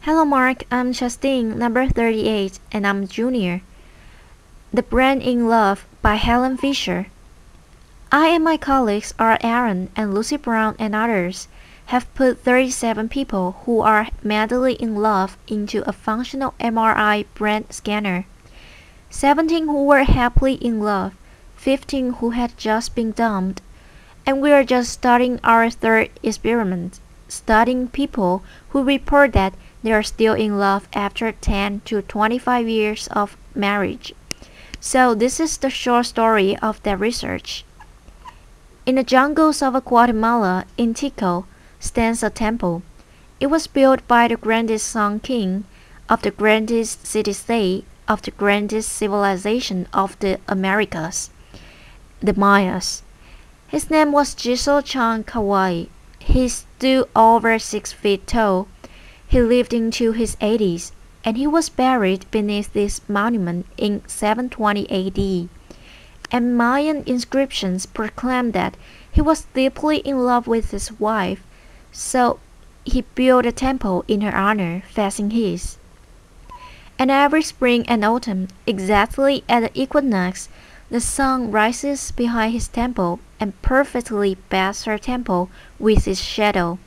Hello Mark, I'm Chastine, number 38, and I'm junior. The Brand in Love by Helen Fisher. I and my colleagues are Aaron and Lucy Brown and others have put 37 people who are madly in love into a functional MRI brain scanner. 17 who were happily in love, 15 who had just been dumped, and we are just starting our third experiment, studying people who report that they are still in love after 10 to 25 years of marriage. So this is the short story of that research. In the jungles of Guatemala, in Tico, stands a temple. It was built by the grandest Sun King of the grandest city-state of the grandest civilization of the Americas, the Mayas. His name was Chan Kawai. He stood over 6 feet tall. He lived into his 80s, and he was buried beneath this monument in 720 AD. And Mayan inscriptions proclaim that he was deeply in love with his wife, so he built a temple in her honor facing his. And every spring and autumn, exactly at the equinox, the sun rises behind his temple and perfectly bathes her temple with its shadow.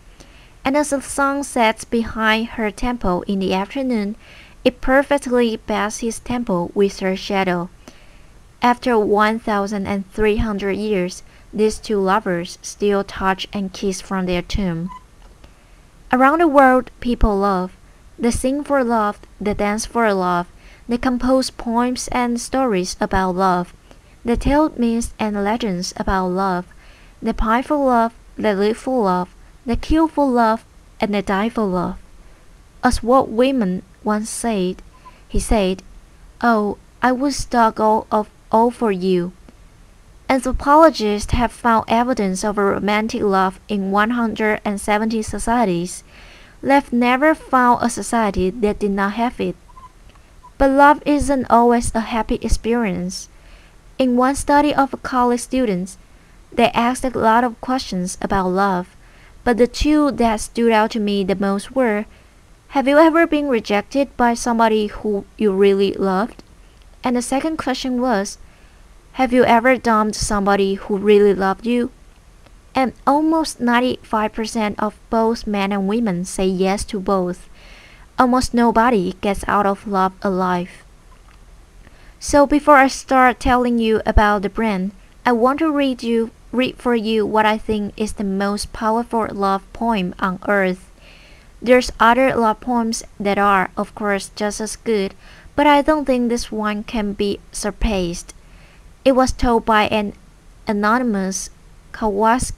And as the sun sets behind her temple in the afternoon, it perfectly bathes his temple with her shadow. After 1,300 years, these two lovers still touch and kiss from their tomb. Around the world, people love. They sing for love, they dance for love, they compose poems and stories about love. They tell myths and legends about love. They pine for love, they live for love, they kill for love, and they die for love. As Walt Whitman once said, he said, "Oh, I would stop all for you." Anthropologists have found evidence of a romantic love in 170 societies. They've never found a society that did not have it. But love isn't always a happy experience. In one study of college students, they asked a lot of questions about love, but the two that stood out to me the most were, have you ever been rejected by somebody who you really loved? And the second question was, have you ever dumped somebody who really loved you? And almost 95% of both men and women say yes to both. Almost nobody gets out of love alive. So before I start telling you about the brand, I want to read for you what I think is the most powerful love poem on earth. There's other love poems that are, of course, just as good, but I don't think this one can be surpassed. It was told by an anonymous Kawaki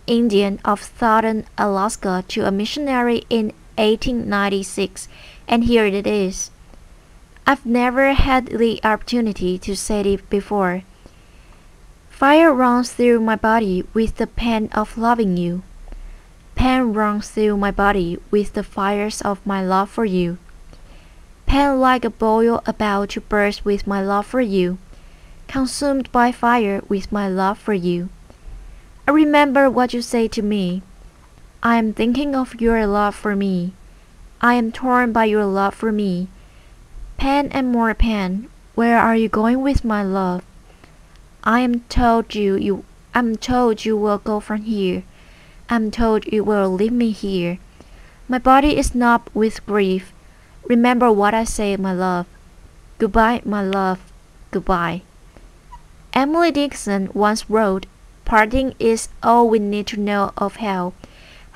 Indian of southern Alaska to a missionary in 1896, and here it is. I've never had the opportunity to say it before. Fire runs through my body with the pain of loving you. Pain runs through my body with the fires of my love for you. Pain like a boil about to burst with my love for you. Consumed by fire with my love for you. I remember what you say to me. I am thinking of your love for me. I am torn by your love for me. Pain and more pain, where are you going with my love? I'm told you will go from here. I'm told you will leave me here. My body is numb with grief. Remember what I say, my love. Goodbye, my love. Goodbye. Emily Dickinson once wrote, "Parting is all we need to know of hell."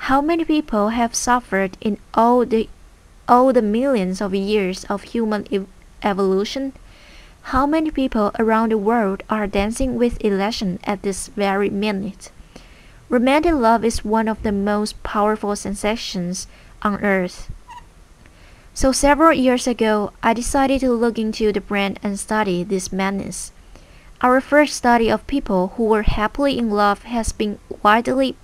How many people have suffered in all the millions of years of human evolution? How many people around the world are dancing with elation at this very minute? Romantic love is one of the most powerful sensations on earth. So several years ago, I decided to look into the brand and study this madness. Our first study of people who were happily in love has been widely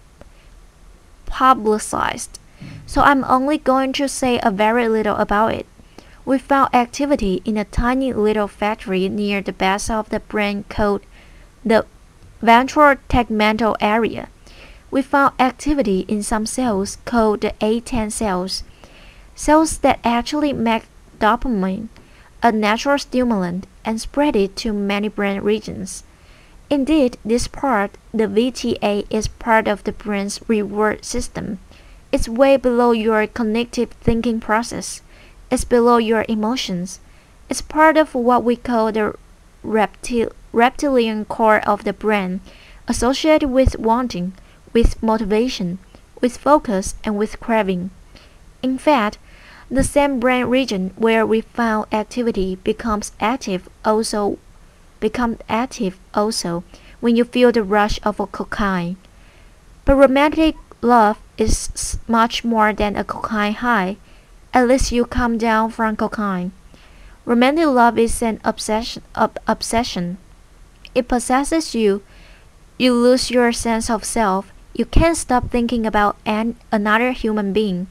publicized, so I'm only going to say a very little about it. We found activity in a tiny little factory near the base of the brand called the ventral tegmental area. we found activity in some cells called the A10 cells, cells that actually make dopamine, a natural stimulant, and spread it to many brain regions. Indeed, this part, the VTA, is part of the brain's reward system. It's way below your cognitive thinking process. It's below your emotions. It's part of what we call the reptilian core of the brain, associated with wanting, with motivation, with focus, and with craving. In fact, the same brain region where we found activity become active also when you feel the rush of a cocaine. But romantic love is much more than a cocaine high, at least you come down from cocaine. Romantic love is an obsession. It possesses you. You lose your sense of self. You can't stop thinking about another human being.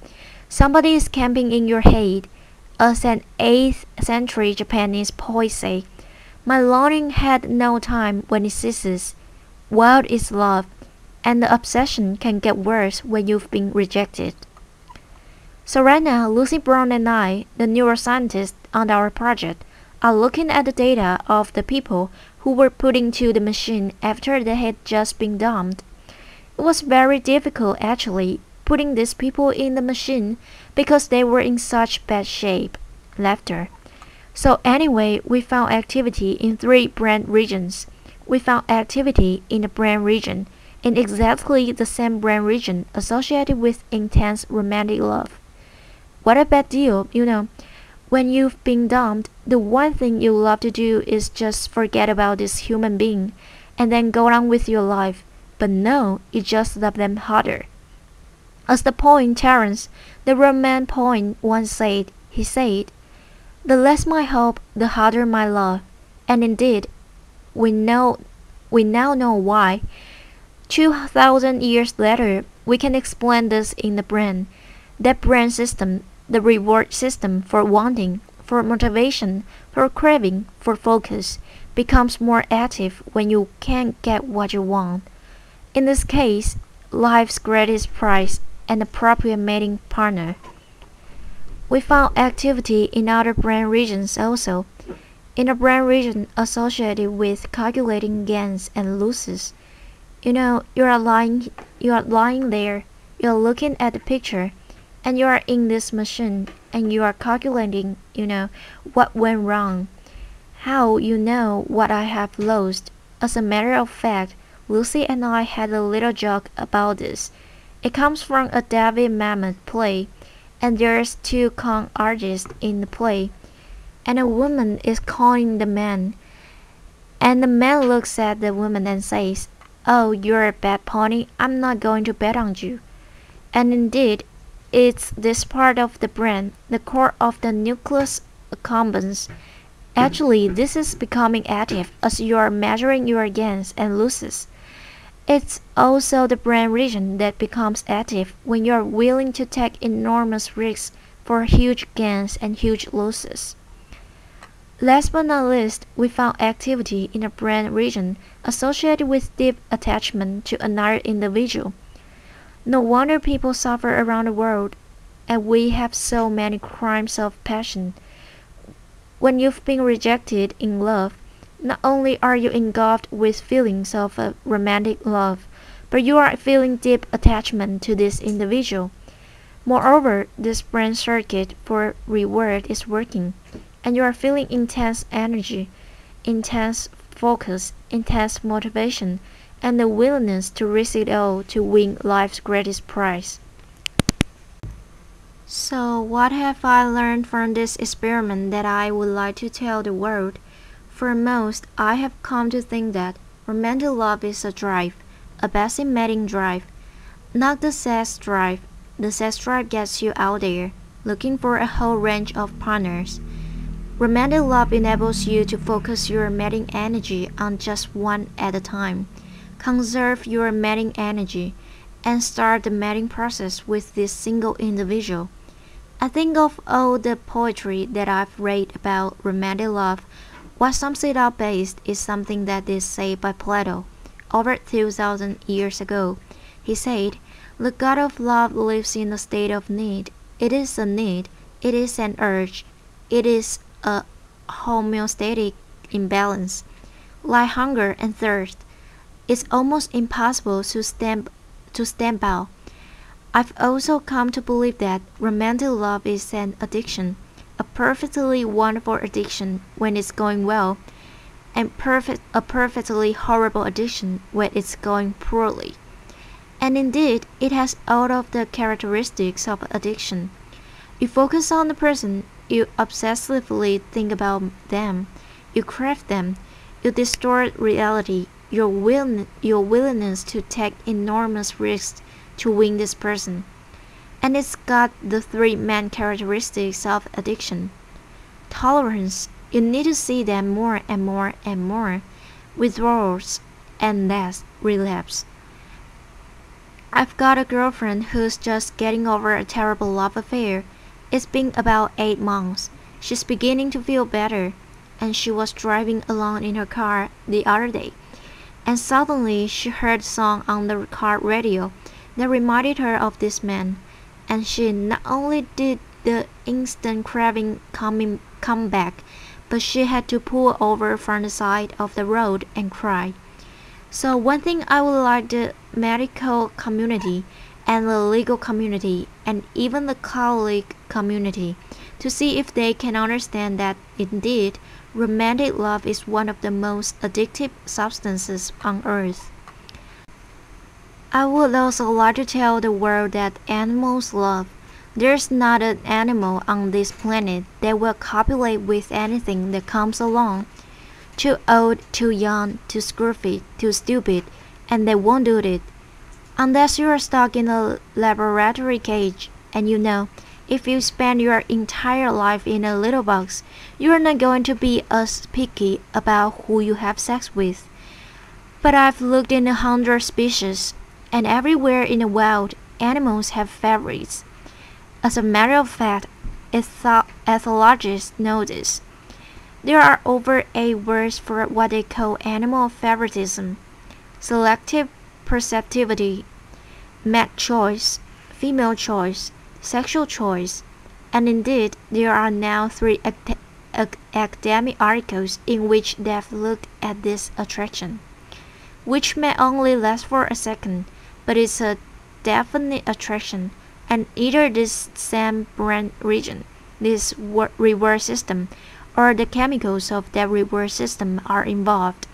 Somebody is camping in your head. As an 8th century Japanese poet said, my longing had no time when it ceases. Wild is love, and the obsession can get worse when you've been rejected. So right now, Lucy Brown and I, the neuroscientists on our project, are looking at the data of the people who were put into the machine after they had just been dumped. It was very difficult actually, putting these people in the machine because they were in such bad shape. Laughter. So anyway, we found activity in 3 brain regions. We found activity in the brain region, in exactly the same brain region associated with intense romantic love. What a bad deal, you know. When you've been dumped, the one thing you love to do is just forget about this human being and then go on with your life. But no, you just love them harder. As the poet Terence, the Roman poet, once said, he said, the less my hope, the harder my love. And indeed, we now know why. 2,000 years later, we can explain this in the brain. That brain system, the reward system for wanting, for motivation, for craving, for focus, becomes more active when you can't get what you want. In this case, life's greatest prize, an appropriate mating partner. We found activity in other brain regions also. In a brain region associated with calculating gains and losses. You know, you are lying there, you are looking at the picture, and you are in this machine, and you are calculating, what went wrong. How you know what I have lost. As a matter of fact, Lucy and I had a little joke about this. It comes from a David Mamet play, and there's 2 con artists in the play, and a woman is calling the man, and the man looks at the woman and says, "Oh, you're a bad pony, I'm not going to bet on you." And indeed, it's this part of the brain, the core of the nucleus accumbens. Actually, this is becoming active as you are measuring your gains and losses. It's also the brain region that becomes active when you are willing to take enormous risks for huge gains and huge losses. Last but not least, we found activity in the brain region associated with deep attachment to another individual. No wonder people suffer around the world, and we have so many crimes of passion. When you've been rejected in love, not only are you engulfed with feelings of a romantic love, but you are feeling deep attachment to this individual. Moreover, this brain circuit for reward is working, and you are feeling intense energy, intense focus, intense motivation, and the willingness to risk it all to win life's greatest prize. So, what have I learned from this experiment that I would like to tell the world? For most, I have come to think that romantic love is a drive, a basic mating drive, not the sex drive. The sex drive gets you out there, looking for a whole range of partners. Romantic love enables you to focus your mating energy on just one at a time, conserve your mating energy, and start the mating process with this single individual. I think of all the poetry that I've read about romantic love. What sums it up best is something that is said by Plato over 2,000 years ago. he said. The God of love lives in a state of need. It is a need. It is an urge. It is a homeostatic imbalance. Like hunger and thirst, it's almost impossible to stamp out. I've also come to believe that romantic love is an addiction, a perfectly wonderful addiction when it's going well, and a perfectly horrible addiction when it's going poorly. And indeed, it has all of the characteristics of addiction. You focus on the person, you obsessively think about them, you crave them, you distort reality, your willingness to take enormous risks to win this person. And it's got the three main characteristics of addiction. Tolerance, you need to see them more and more and more. Withdrawals, and less relapse. I've got a girlfriend who's just getting over a terrible love affair. It's been about 8 months. She's beginning to feel better, and she was driving along in her car the other day, and suddenly she heard a song on the car radio that reminded her of this man, and she not only did the instant craving come back, but she had to pull over from the side of the road and cry. So one thing I would like the medical community and the legal community and even the Catholic community to see if they can understand that indeed romantic love is one of the most addictive substances on earth. I would also like to tell the world that animals love. There's not an animal on this planet that will copulate with anything that comes along. Too old, too young, too scruffy, too stupid, and they won't do it. Unless you are stuck in a laboratory cage, and you know, if you spend your entire life in a little box, you are not going to be as picky about who you have sex with. But I've looked in 100 species, and everywhere in the wild, animals have favorites. As a matter of fact, ethologists know this. There are over 8 words for what they call animal favoritism: selective perceptivity, mate choice, female choice, sexual choice, and indeed there are now 3 academic articles in which they've looked at this attraction, which may only last for a second, but it's a definite attraction, and either this same brain region, this reward system, or the chemicals of that reward system are involved.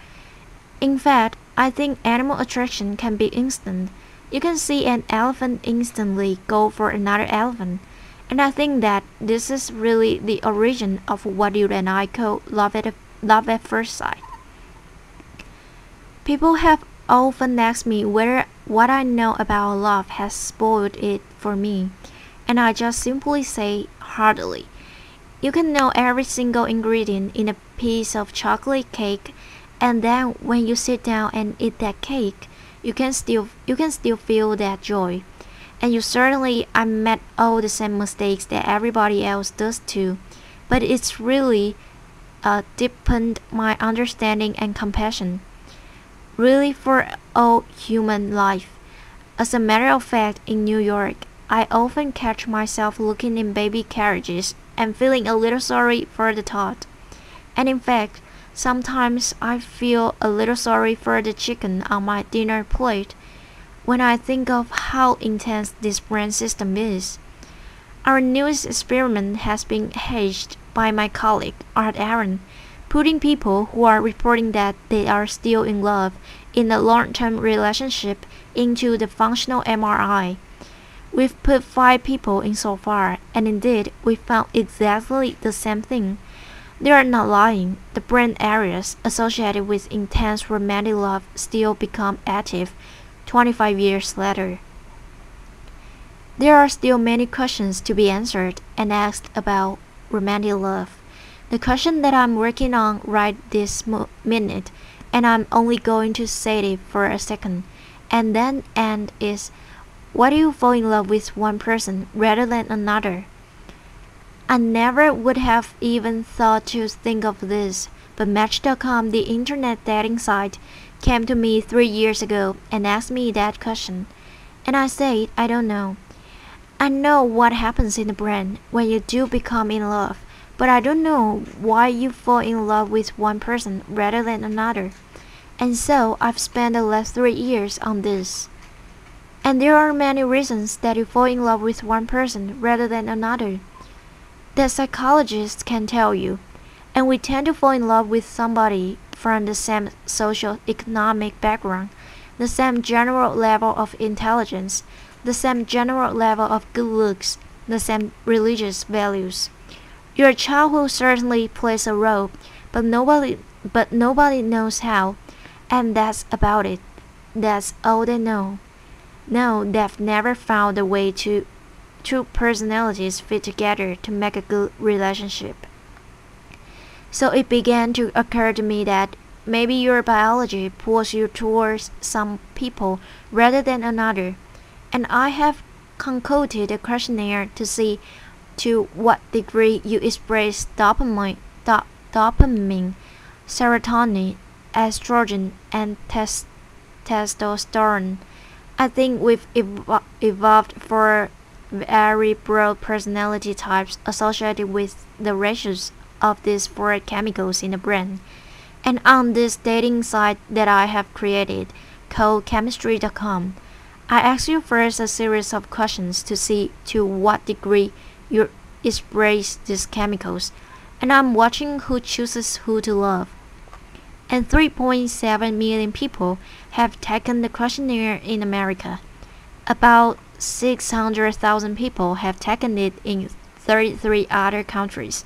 In fact, I think animal attraction can be instant. You can see an elephant instantly go for another elephant, and I think that this is really the origin of what you and I call love at first sight. People have often asked me whether what I know about love has spoiled it for me, and I just simply say heartily. You can know every single ingredient in a piece of chocolate cake, and then when you sit down and eat that cake, you can still feel that joy. And you certainly I made all the same mistakes that everybody else does too, but it's really deepened my understanding and compassion, really for all human life. As a matter of fact, in New York, I often catch myself looking in baby carriages and feeling a little sorry for the tot. And in fact, sometimes I feel a little sorry for the chicken on my dinner plate when I think of how intense this brain system is. Our newest experiment has been hedged by my colleague, Art Aaron, putting people who are reporting that they are still in love in a long-term relationship into the functional MRI. We've put 5 people in so far, and indeed, we found exactly the same thing. They are not lying. The brain areas associated with intense romantic love still become active 25 years later. There are still many questions to be answered and asked about romantic love. The question that I'm working on right this minute, and I'm only going to say it for a second, and then end is, why do you fall in love with one person rather than another? I never would have even thought to think of this, but Match.com, the internet dating site, came to me 3 years ago and asked me that question. And I said, I don't know. I know what happens in the brain when you do become in love, but I don't know why you fall in love with one person rather than another. And so I've spent the last 3 years on this. And there are many reasons that you fall in love with one person rather than another that psychologists can tell you. And we tend to fall in love with somebody from the same social economic background, the same general level of intelligence, the same general level of good looks, the same religious values. Your childhood certainly plays a role, but nobody knows how, and that's about it. That's all they know. No, they've never found a way to two personalities fit together to make a good relationship. So it began to occur to me that maybe your biology pulls you towards some people rather than another, and I have concocted a questionnaire to see to what degree you express dopamine, serotonin, estrogen, and testosterone. I think we've evolved for very broad personality types associated with the ratios of these four chemicals in the brain. And on this dating site that I have created, called chemistry.com, I ask you first a series of questions to see to what degree you express these chemicals, and I'm watching who chooses who to love. And 3.7 million people have taken the questionnaire in America. About 600,000 people have taken it in 33 other countries.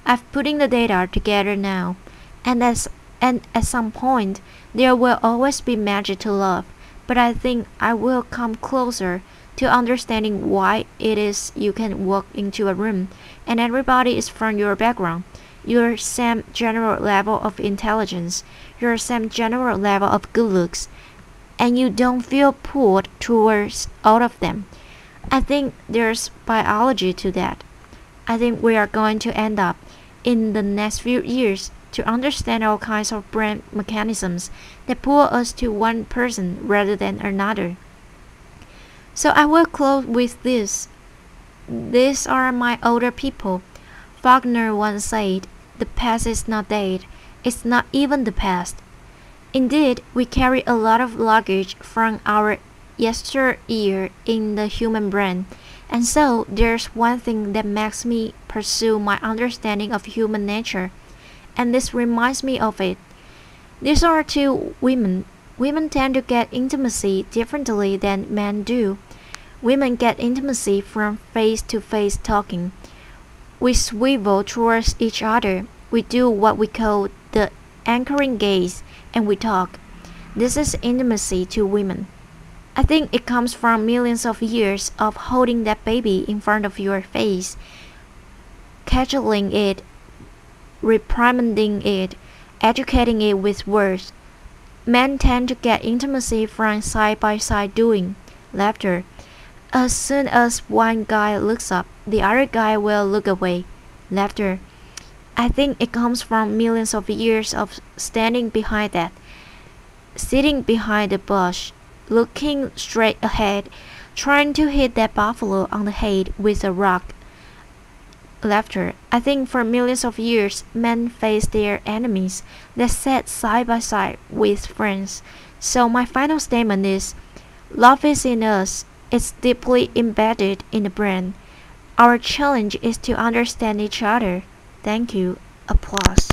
I've putting the data together now, and at some point there will always be magic to love, but I think I will come closer to understanding why it is you can walk into a room and everybody is from your background, your same general level of intelligence, your same general level of good looks, and you don't feel pulled towards all of them. I think there's biology to that. I think we are going to end up in the next few years to understand all kinds of brain mechanisms that pull us to one person rather than another. So I will close with this. These are my older people. Wagner once said, "The past is not dead. It's not even the past." Indeed, we carry a lot of luggage from our yesteryear in the human brain. And so there's one thing that makes me pursue my understanding of human nature, and this reminds me of it. These are two women. Women tend to get intimacy differently than men do. Women get intimacy from face-to-face talking. We swivel towards each other. We do what we call the anchoring gaze, and we talk. This is intimacy to women. I think it comes from millions of years of holding that baby in front of your face, cajoling it, reprimanding it, educating it with words. Men tend to get intimacy from side-by-side doing, laughter. As soon as one guy looks up, the other guy will look away, laughter. I think it comes from millions of years of standing behind that, sitting behind the bush, looking straight ahead, trying to hit that buffalo on the head with a rock. Laughter. I think for millions of years, men faced their enemies that sat side by side with friends. So my final statement is, love is in us. It's deeply embedded in the brain. Our challenge is to understand each other. Thank you. Applause.